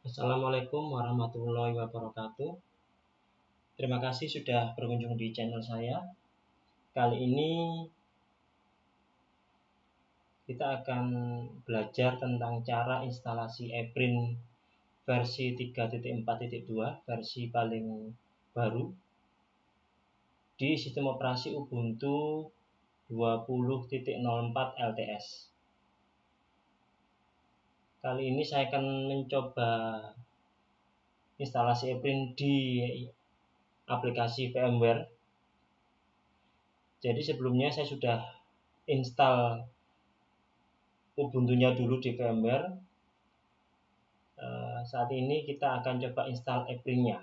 Assalamualaikum warahmatullahi wabarakatuh. Terima kasih sudah berkunjung di channel saya. Kali ini kita akan belajar tentang cara instalasi ePrint versi 3.4.2, versi paling baru di sistem operasi Ubuntu 20.04 LTS. Kali ini saya akan mencoba instalasi ePrint di aplikasi VMware. Jadi sebelumnya saya sudah install Ubuntu-nya dulu di VMware. Saat ini kita akan coba install ePrint-nya.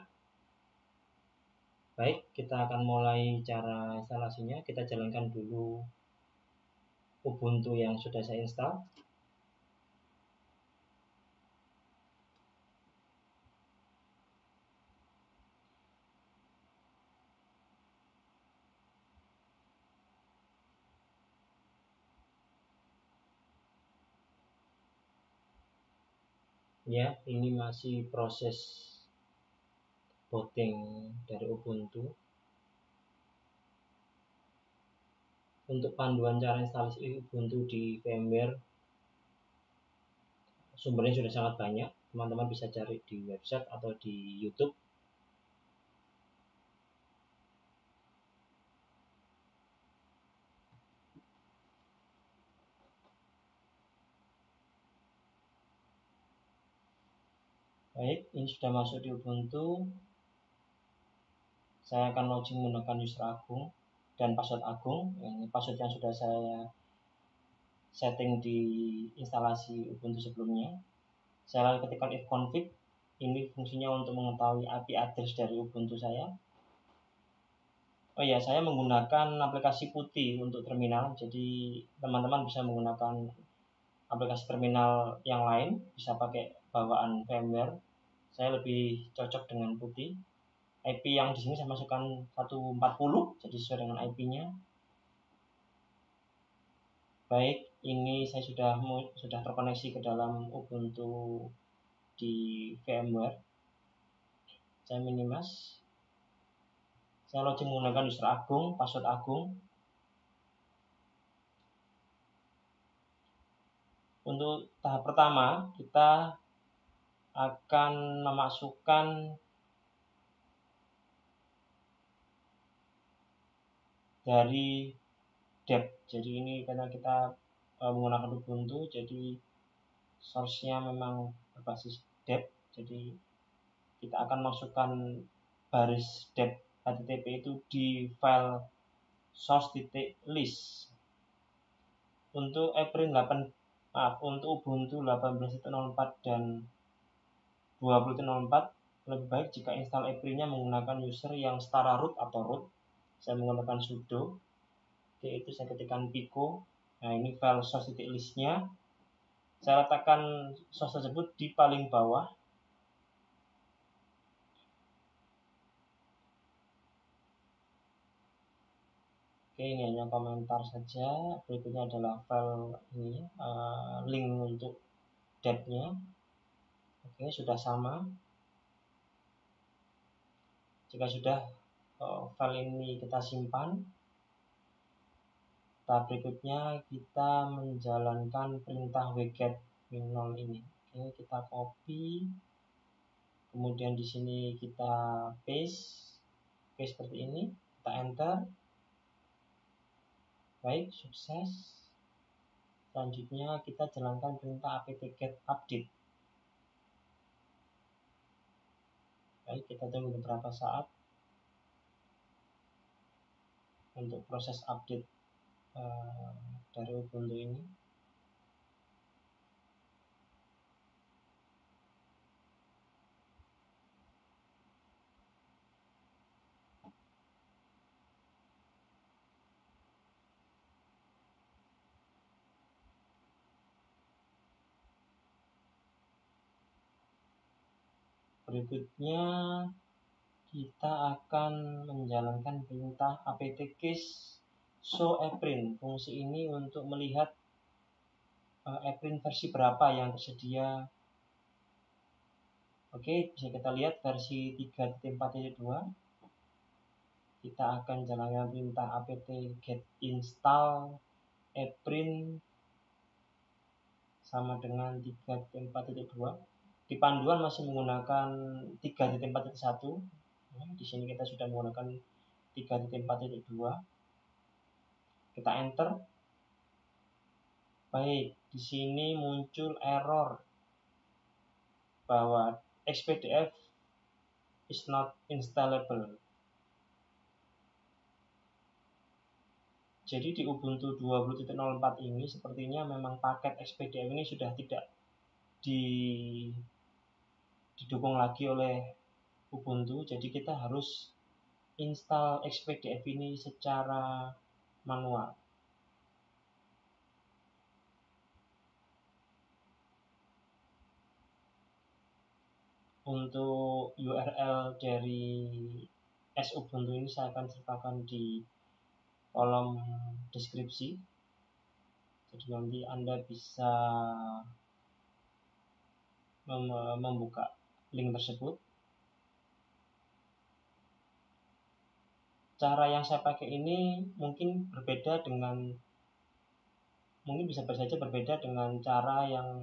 Baik, kita akan mulai cara instalasinya. Kita jalankan dulu Ubuntu yang sudah saya install. Ya, ini masih proses booting dari Ubuntu. Untuk panduan cara instalasi Ubuntu di VMware, sumbernya sudah sangat banyak. Teman-teman bisa cari di website atau di YouTube. Baik, ini sudah masuk di Ubuntu. Saya akan login menggunakan user Agung dan password Agung. Ini password yang sudah saya setting di instalasi Ubuntu sebelumnya. Saya lalu ketikkan ifconfig. Ini fungsinya untuk mengetahui IP address dari Ubuntu saya. Oh ya, saya menggunakan aplikasi putih untuk terminal. Jadi teman-teman bisa menggunakan aplikasi terminal yang lain, bisa pakai bawaan VMware. Saya lebih cocok dengan putih. IP yang di sini saya masukkan 140, jadi sesuai dengan IP-nya. Baik, ini saya sudah terkoneksi ke dalam Ubuntu di VMware. Saya minimas. Saya login menggunakan user Agung, password Agung. Untuk tahap pertama, kita akan memasukkan dari dep. Jadi ini karena kita menggunakan Ubuntu, jadi source-nya memang berbasis dep. Jadi kita akan masukkan baris dep HTTP itu di file source.list. Untuk untuk Ubuntu 18.04 dan 20.04 lebih baik jika install ePrint-nya menggunakan user yang setara root atau root. Saya menggunakan sudo. Yaitu saya ketikkan pico. Nah, ini file source.list-nya. Saya letakkan source tersebut di paling bawah. Oke, ini hanya komentar saja. Berikutnya adalah file ini, link untuk dep-nya. Oke, sudah sama. Jika sudah, file ini kita simpan. Tahap berikutnya kita menjalankan perintah wget min0 ini. Oke, kita copy. Kemudian di sini kita paste seperti ini. Kita enter. Baik, sukses. Selanjutnya kita jalankan perintah apt-get update. Baik, kita tunggu beberapa saat untuk proses update dari Ubuntu ini. Berikutnya kita akan menjalankan perintah apt-case show ePrint. Fungsi ini untuk melihat ePrint versi berapa yang tersedia Oke, bisa kita lihat versi 3.4.2. Kita akan jalankan perintah apt get install eprint sama dengan 3.4.2. Di panduan masih menggunakan 3.4.1. Di sini kita sudah menggunakan 3.4.2. Kita enter. Baik, di sini muncul error bahwa XPDF is not installable. Jadi di Ubuntu 20.04 ini sepertinya memang paket XPDF ini sudah tidak didukung lagi oleh Ubuntu. Jadi kita harus install XPDF ini secara manual. Untuk URL dari Ubuntu ini saya akan sertakan di kolom deskripsi. Jadi nanti Anda bisa membuka link tersebut. Cara yang saya pakai ini mungkin bisa saja berbeda dengan cara yang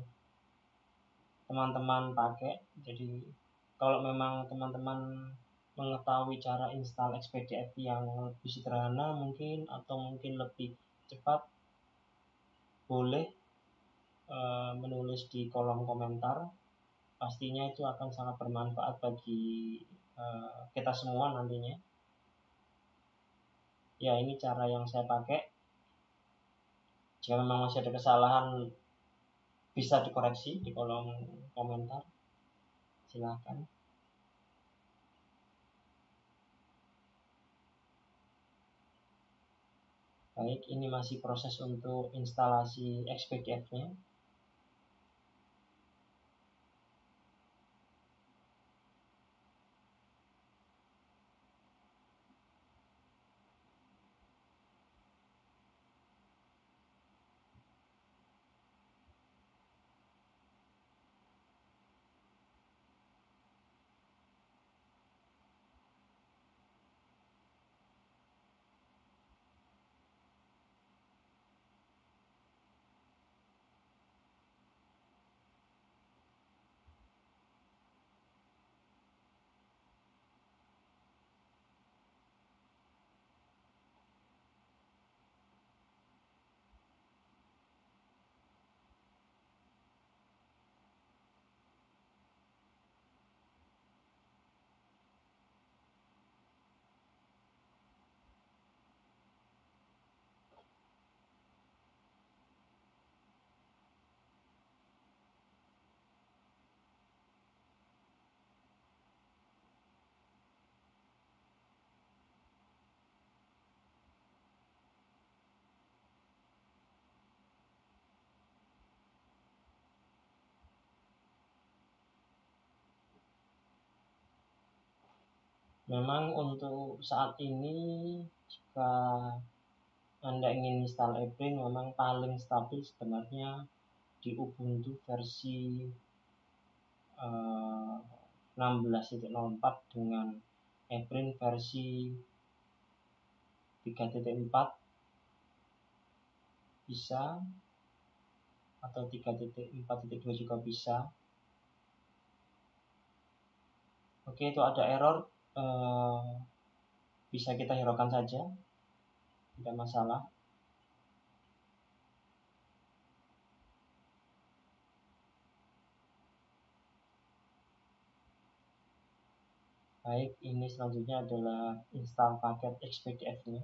teman-teman pakai. Jadi kalau memang teman-teman mengetahui cara install XPDF yang lebih sederhana mungkin, atau mungkin lebih cepat, boleh menulis di kolom komentar. Pastinya itu akan sangat bermanfaat bagi kita semua nantinya. Ya, ini cara yang saya pakai. Jika memang masih ada kesalahan bisa dikoreksi di kolom komentar. Silakan. Baik, ini masih proses untuk instalasi XPDF-nya. Memang untuk saat ini jika Anda ingin install eprint, memang paling stabil sebenarnya di Ubuntu versi 16.04 dengan eprint versi 3.4 bisa, atau 3.4.2 juga bisa. Oke, itu ada error, bisa kita hiraukan saja, tidak masalah. Baik, ini selanjutnya adalah install paket XPDF-nya.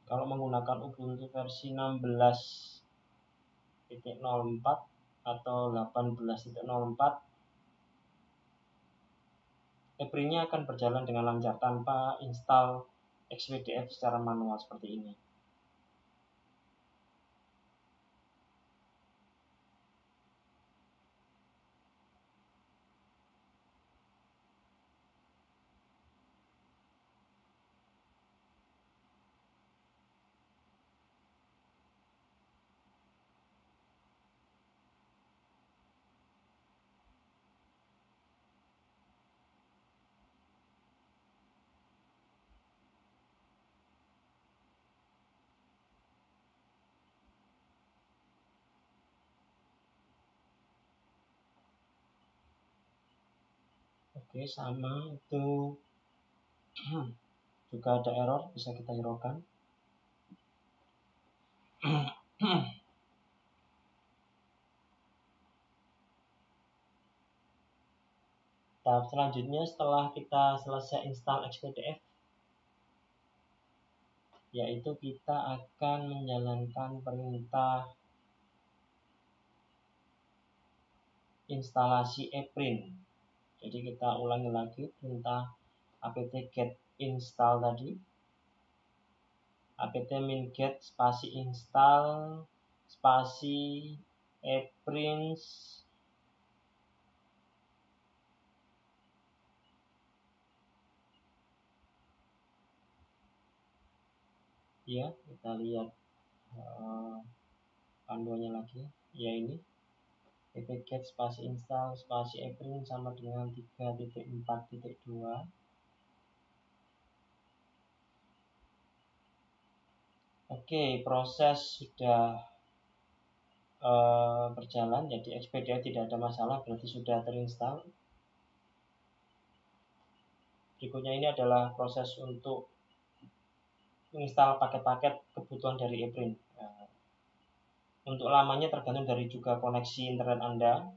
Kalau menggunakan Ubuntu versi 16.04 atau 18.04, eprint-nya akan berjalan dengan lancar tanpa install XPDF secara manual seperti ini. Oke, sama itu juga ada error, bisa kita hiraukan. Tahap selanjutnya setelah kita selesai install XPDF, yaitu kita akan menjalankan perintah instalasi eprint. Jadi kita ulangi lagi perintah apt-get install tadi, apt-min get spasi install spasi eprint. Ya, kita lihat panduannya lagi. Ya, ini apt-get spasi install spasi eprint sama dengan 3.4.2. Oke, proses sudah berjalan, jadi XPDF tidak ada masalah, berarti sudah terinstall. Berikutnya ini adalah proses untuk menginstal paket-paket kebutuhan dari eprint. Untuk lamanya tergantung dari juga koneksi internet Anda.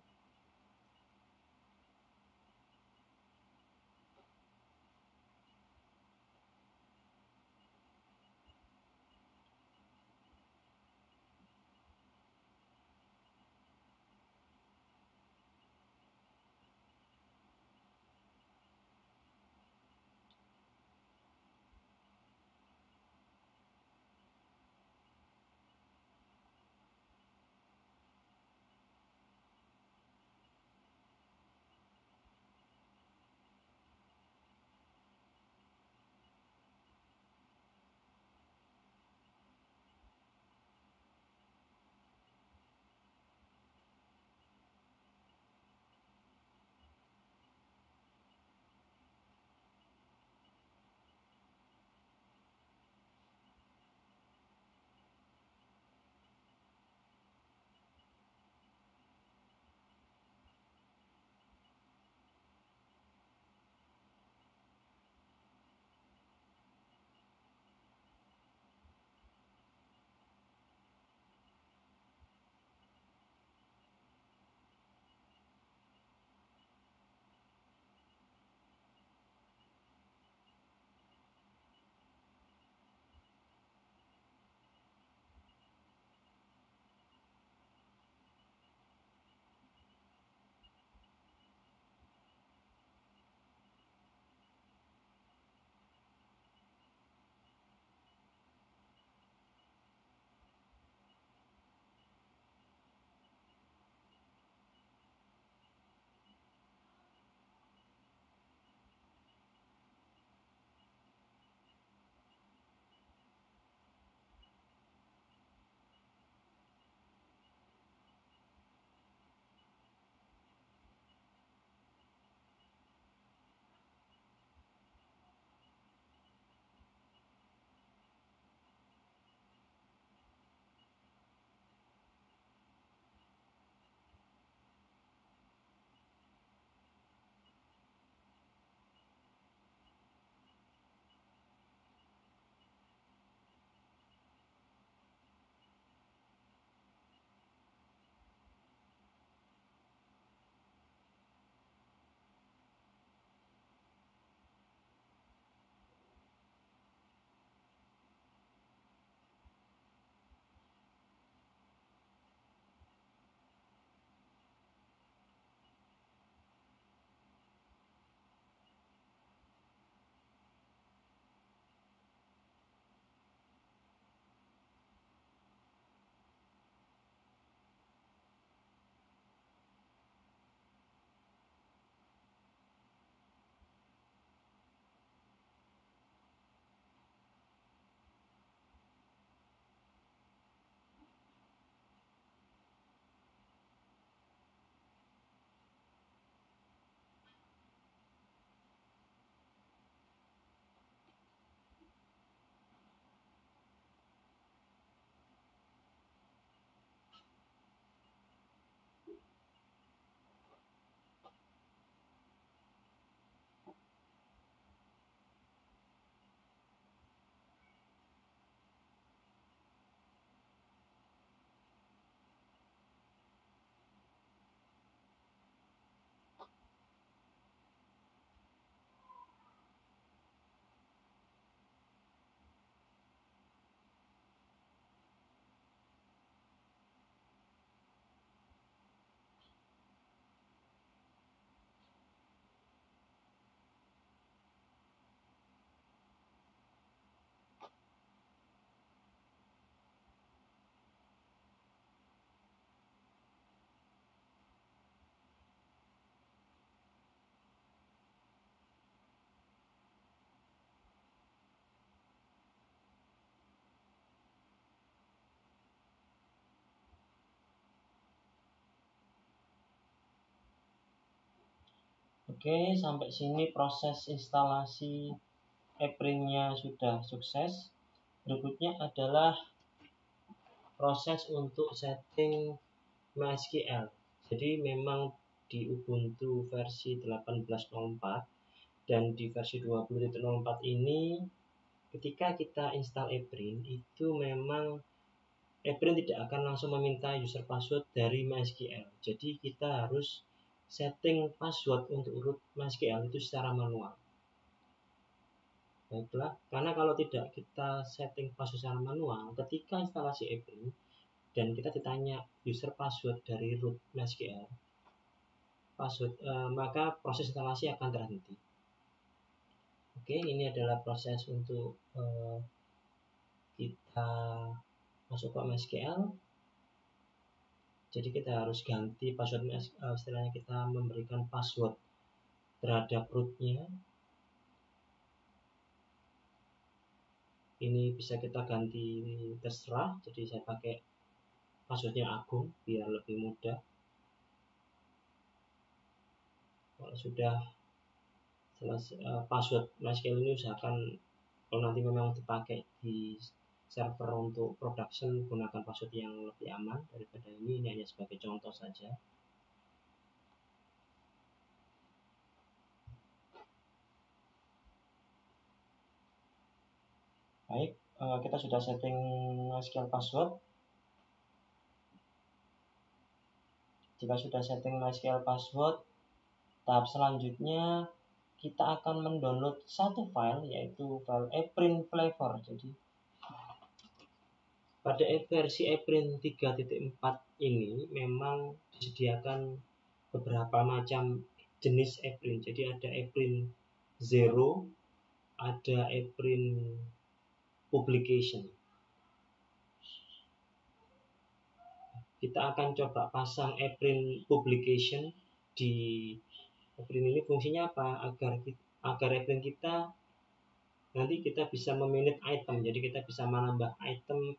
Oke, sampai sini proses instalasi Eprin-nya sudah sukses. Berikutnya adalah proses untuk setting MySQL. Jadi memang di Ubuntu versi 18.04 dan di versi 20.04 ini ketika kita install Eprin itu memang Eprin tidak akan langsung meminta user password dari MySQL. Jadi kita harus setting password untuk root MySQL itu secara manual. Baiklah, karena kalau tidak kita setting password secara manual, ketika instalasi Eprin dan kita ditanya user password dari root MySQL, maka proses instalasi akan terhenti. Oke, ini adalah proses untuk kita masuk ke MySQL. Jadi kita harus ganti password setelahnya kita memberikan password terhadap rootnya. Ini bisa kita ganti terserah. Jadi saya pakai passwordnya Agung biar lebih mudah. Kalau sudah password MySQL ini usahakan kalau nanti memang dipakai di server untuk production, gunakan password yang lebih aman daripada ini hanya sebagai contoh saja. Baik, kita sudah setting MySQL password. Jika sudah setting MySQL password, tahap selanjutnya kita akan mendownload satu file, yaitu file Eprin Flavor. Jadi pada versi Eprin 3.4 ini memang disediakan beberapa macam jenis Eprin. Jadi ada Eprin Zero, ada Eprin Publication. Kita akan coba pasang Eprin Publication di Eprin ini. Fungsinya apa? Agar Eprin kita nanti kita bisa memanage item. Jadi kita bisa menambah item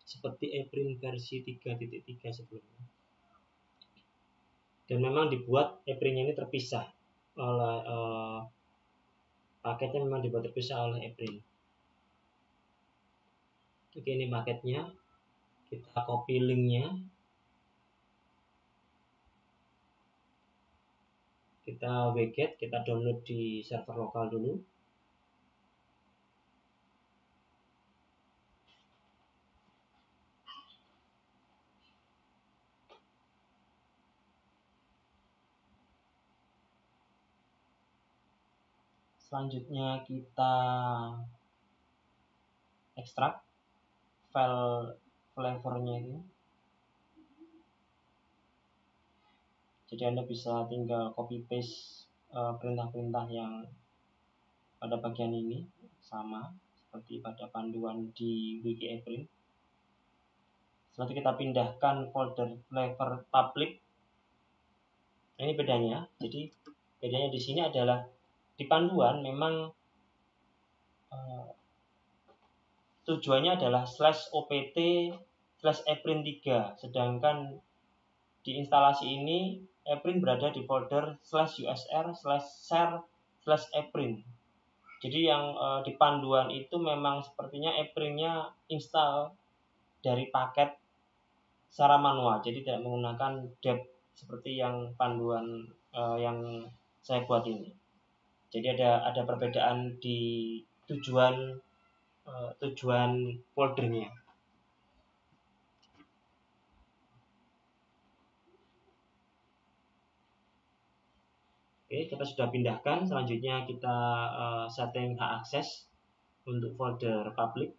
seperti Eprin versi 3.3 sebelumnya. Dan memang dibuat Eprin ini terpisah oleh paketnya, memang dibuat terpisah oleh Eprin. Oke, ini paketnya. Kita copy linknya. Kita wget, kita download di server lokal dulu. Selanjutnya kita ekstrak file flavornya ini. Jadi Anda bisa tinggal copy paste perintah-perintah yang pada bagian ini sama seperti pada panduan di wiki Eprin. Setelah itu kita pindahkan folder flavor public. Ini bedanya. Jadi bedanya di sini adalah di panduan memang tujuannya adalah /opt/eprin3, sedangkan di instalasi ini Eprin berada di folder /usr/share/eprin. Jadi yang di panduan itu memang sepertinya Eprinnya install dari paket secara manual, jadi tidak menggunakan dep seperti yang panduan yang saya buat ini. Jadi ada perbedaan di tujuan foldernya. Oke, kita sudah pindahkan. Selanjutnya kita setting hak akses untuk folder public.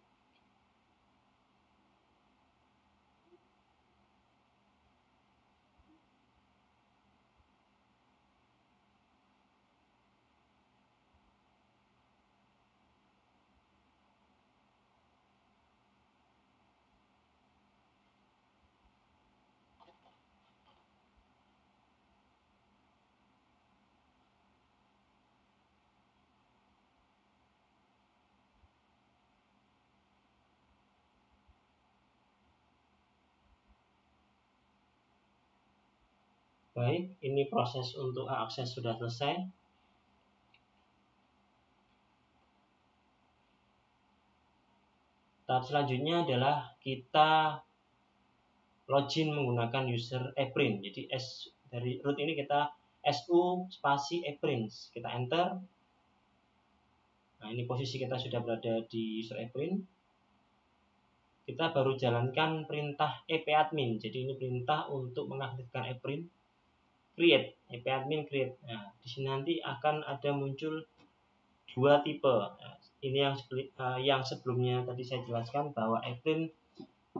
Baik, ini proses untuk akses sudah selesai. Tahap selanjutnya adalah kita login menggunakan user ePrint. Jadi dari root ini kita su spasi ePrint. Kita enter. Nah, ini posisi kita sudah berada di user ePrint. Kita baru jalankan perintah epadmin. Jadi ini perintah untuk mengaktifkan ePrint. Create, epadmin create. Nah, di sini nanti akan ada muncul dua tipe. Nah, ini yang sebelumnya tadi saya jelaskan bahwa ePrint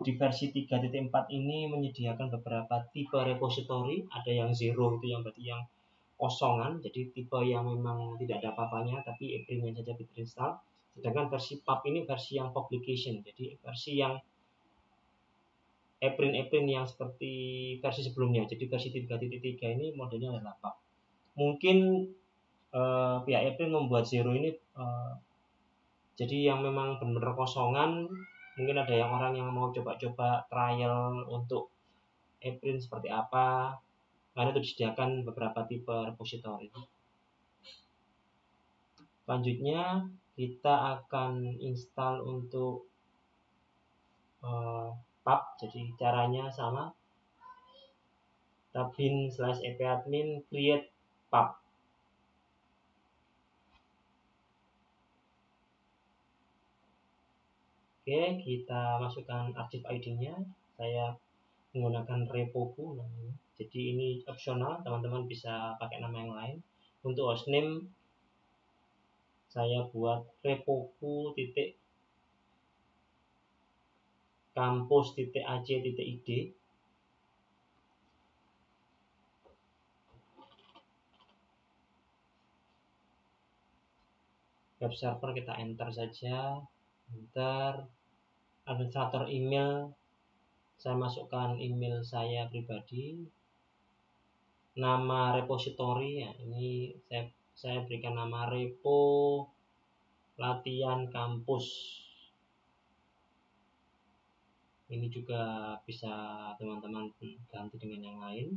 di versi 3.4 ini menyediakan beberapa tipe repository. Ada yang zero, itu yang berarti yang kosongan, jadi tipe yang memang tidak ada apa-apanya, tapi ePrint-nya saja terinstall. Sedangkan versi pub ini versi yang publication, jadi versi yang ePrint yang seperti versi sebelumnya. Jadi versi 3.3 ini modelnya adalah pub. Mungkin pihak ePrint membuat zero ini jadi yang memang benar-benar kosongan. Mungkin ada yang orang yang mau coba-coba trial untuk ePrint seperti apa, karena itu disediakan beberapa tipe repository. Selanjutnya kita akan install untuk pub. Jadi caranya sama, bin/epadmin create pub. Oke, kita masukkan arsip ID-nya. Saya menggunakan repoku namanya. Jadi ini opsional, teman-teman bisa pakai nama yang lain. Untuk hostname saya buat repoku.kampus.ac.id. Web server kita enter saja, enter. Administrator email, saya masukkan email saya pribadi. Nama repository, ya ini saya berikan nama repo latihan kampus. Ini juga bisa teman-teman ganti dengan yang lain.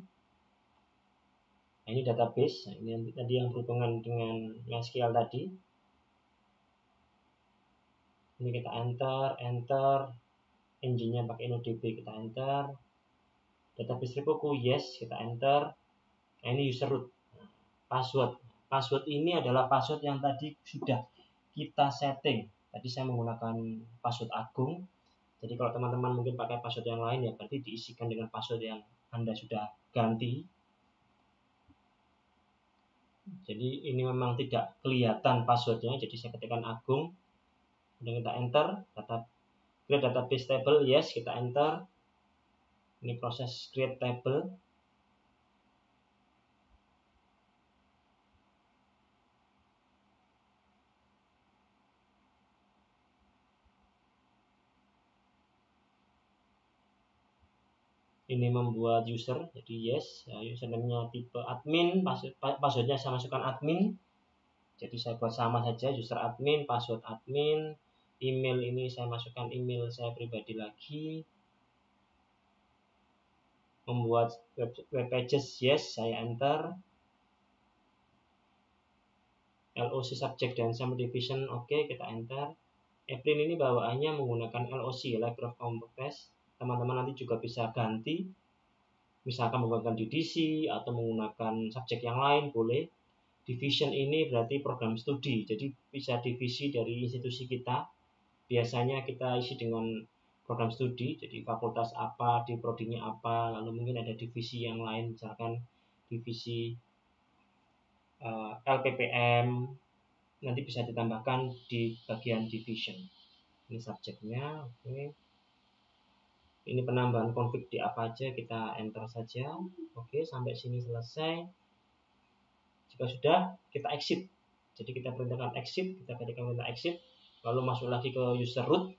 Nah, ini database. Nah, ini tadi yang berhubungan dengan MySQL tadi. Ini kita enter. Engine-nya pakai InnoDB, kita enter. Database repoku, yes, kita enter. Nah, ini user root. Password ini adalah password yang tadi sudah kita setting. Tadi saya menggunakan password Agung. Jadi kalau teman-teman mungkin pakai password yang lain, ya berarti diisikan dengan password yang Anda sudah ganti. Jadi ini memang tidak kelihatan passwordnya. Jadi saya ketikkan Agung, kemudian kita enter. Create database table, yes, kita enter. Ini proses create table. Ini membuat user, jadi yes, username-nya tipe admin, passwordnya saya masukkan admin. Jadi saya buat sama saja, user admin, password admin. Email ini saya masukkan email saya pribadi lagi. Membuat web pages, yes, saya enter. LOC subject dan sample division, oke, kita enter. ePrint ini bawaannya menggunakan LOC, Library of Content Test. Teman-teman nanti juga bisa ganti, misalkan menggunakan DDC atau menggunakan subjek yang lain, boleh. Division ini berarti program studi, jadi bisa divisi dari institusi kita. Biasanya kita isi dengan program studi, jadi fakultas apa, di prodinya apa, lalu mungkin ada divisi yang lain, misalkan divisi LPPM, nanti bisa ditambahkan di bagian division. Ini subjeknya, oke. Ini penambahan config di apa aja, kita enter saja. Oke, sampai sini selesai. Jika sudah, kita exit. Jadi kita perintahkan exit, kita ketikkan perintah exit, lalu masuk lagi ke user root.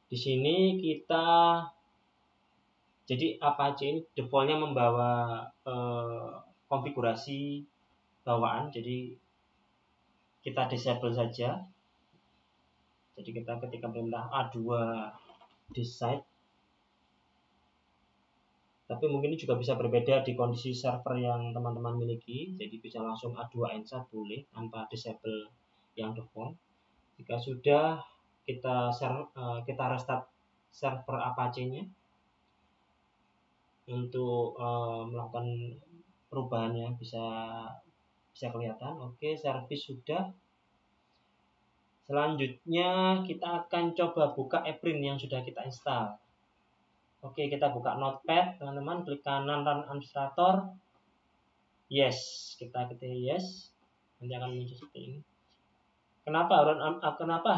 Di sini kita, jadi Apache ini defaultnya membawa konfigurasi bawaan, jadi kita disable saja. Jadi kita ketika perintah A2 decide, Tapi mungkin ini juga bisa berbeda di kondisi server yang teman-teman miliki. Jadi bisa langsung A2N1 boleh tanpa disable yang default. Jika sudah, kita restart server Apache-nya untuk melakukan perubahannya bisa kelihatan. Oke, service sudah. Selanjutnya kita akan coba buka Eprin yang sudah kita install. Oke, kita buka Notepad, teman-teman, klik kanan Run Administrator. Yes, kita ketik yes. Nanti akan muncul seperti ini. Kenapa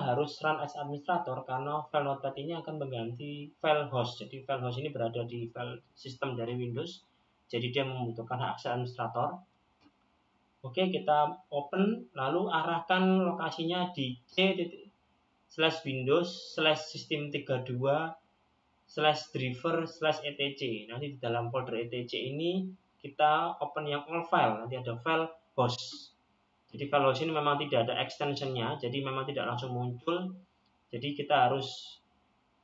harus run as administrator? Karena file Notepad ini akan mengganti file host. Jadi file host ini berada di file sistem dari Windows. Jadi dia membutuhkan hak akses administrator. Oke, kita open, lalu arahkan lokasinya di c/windows/system32/driver/etc. Nanti di dalam folder etc ini kita open yang all file, nanti ada file host. Jadi file host ini memang tidak ada extensionnya, jadi memang tidak langsung muncul. Jadi kita harus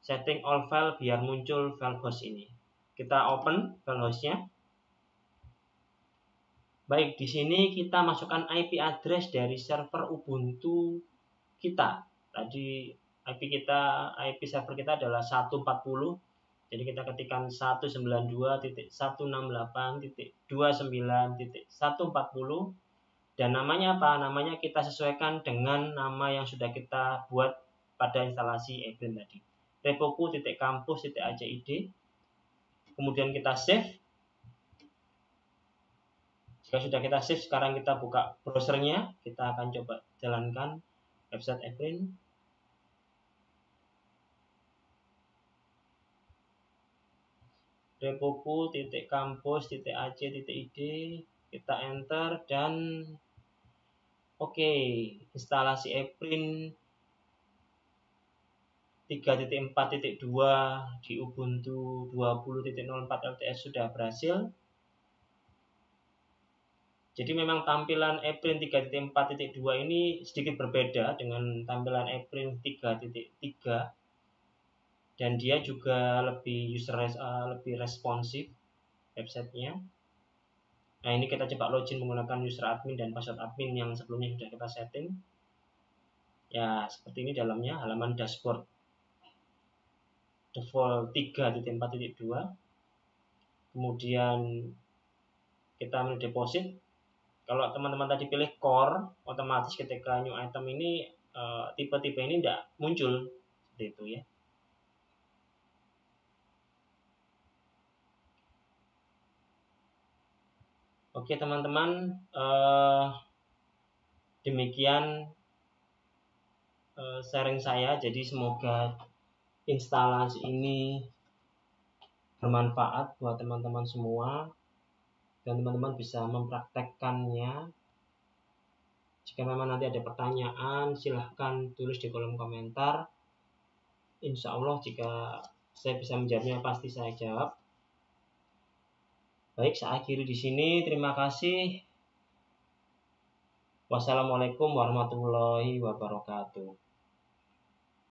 setting all file biar muncul file host ini. Kita open file hostnya. Baik, di sini kita masukkan IP address dari server Ubuntu kita. Tadi IP server kita adalah 140. Jadi kita ketikkan 192.168.29.140 dan namanya apa? Namanya kita sesuaikan dengan nama yang sudah kita buat pada instalasi Eprin tadi. repoku.campus.acid. Kemudian kita save. Jika sudah kita save, sekarang kita buka browsernya. Kita akan coba jalankan website Eprin. repoku.campus.ac.id, kita enter dan oke, instalasi Eprin 3.4.2 di Ubuntu 20.04 LTS sudah berhasil. Jadi memang tampilan Eprin 3.4.2 ini sedikit berbeda dengan tampilan Eprin 3.3 dan dia juga lebih lebih responsif websitenya. Nah, ini kita coba login menggunakan user admin dan password admin yang sebelumnya sudah kita setting. Ya, seperti ini dalamnya, halaman dashboard default 3.4.2. Kemudian kita menu deposit. Kalau teman-teman tadi pilih core, otomatis ketika new item ini tipe-tipe ini tidak muncul seperti itu ya. Oke teman-teman, demikian sharing saya. Jadi semoga instalasi ini bermanfaat buat teman-teman semua dan teman-teman bisa mempraktekkannya. Jika memang nanti ada pertanyaan, silahkan tulis di kolom komentar. Insya Allah jika saya bisa menjawabnya pasti saya jawab. Baik, saya akhiri di sini. Terima kasih. Wassalamualaikum warahmatullahi wabarakatuh.